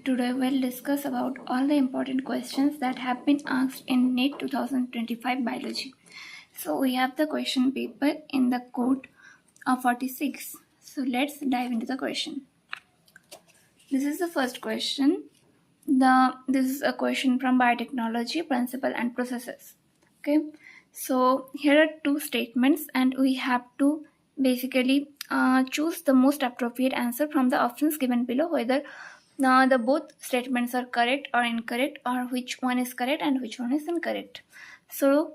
Today we'll discuss about all the important questions that have been asked in NEET 2025 biology. So we have the question paper in the code of 46. So let's dive into the question. This is the first question. This is a question from biotechnology, principle and processes. Okay. So here are two statements and we have to basically choose the most appropriate answer from the options given below, whether the both statements are correct or incorrect, or which one is correct and which one is incorrect. So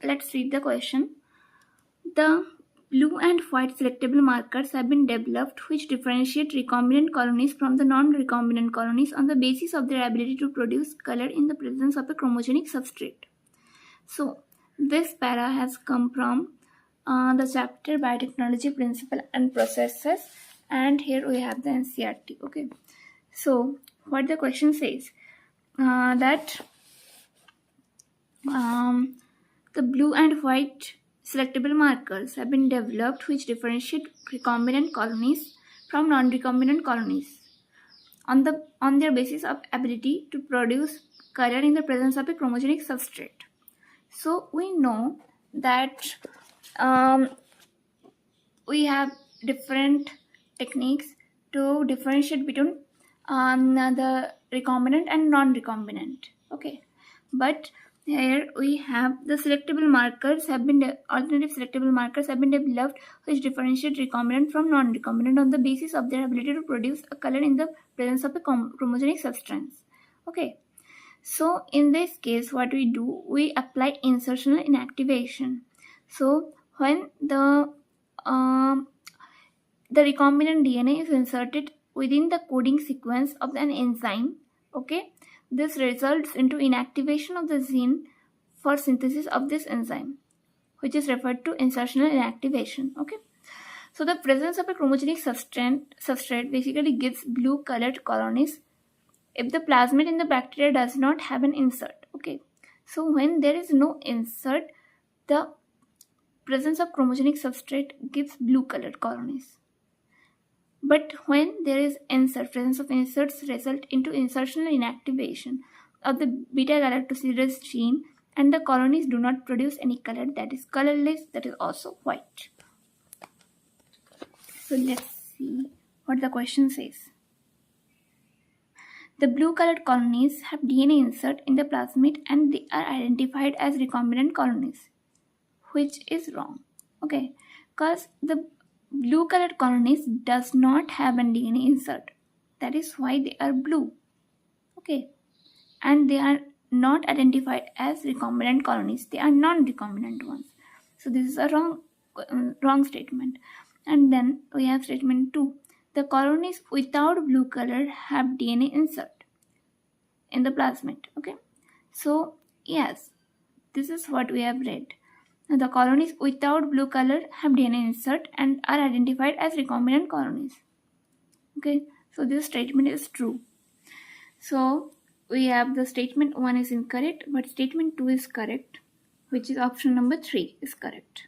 let's read the question. The blue and white selectable markers have been developed which differentiate recombinant colonies from the non-recombinant colonies on the basis of their ability to produce color in the presence of a chromogenic substrate. So this para has come from the chapter Biotechnology, Principle and Processes, and here we have the NCERT. Okay. So what the question says, that the blue and white selectable markers have been developed which differentiate recombinant colonies from non-recombinant colonies on their basis of ability to produce color in the presence of a chromogenic substrate. So we know that we have different techniques to differentiate between the recombinant and non-recombinant. Okay, but here we have the selectable markers have been alternative selectable markers have been developed which differentiate recombinant from non-recombinant on the basis of their ability to produce a color in the presence of a chromogenic substance. Okay, so in this case what we do, we apply insertional inactivation. So when the recombinant DNA is inserted within the coding sequence of an enzyme, okay, this results into inactivation of the gene for synthesis of this enzyme, which is referred to insertional inactivation. Okay, so the presence of a chromogenic substrate basically gives blue colored colonies if the plasmid in the bacteria does not have an insert. Okay, so when there is no insert, the presence of chromogenic substrate gives blue colored colonies. But when there is insert, presence of inserts result into insertional inactivation of the beta-galactosidase gene, and the colonies do not produce any color, that is colorless, that is also white. So let's see what the question says. The blue colored colonies have DNA insert in the plasmid and they are identified as recombinant colonies, which is wrong. Okay, because the blue colored colonies does not have a DNA insert. That is why they are blue. Okay, and they are not identified as recombinant colonies. They are non-recombinant ones. So this is a wrong statement. And then we have statement 2. The colonies without blue color have DNA insert in the plasmid. Okay, so yes, this is what we have read. The colonies without blue color have DNA insert and are identified as recombinant colonies. Okay, so this statement is true. So we have the statement 1 is incorrect, but statement 2 is correct, which is option number 3 is correct.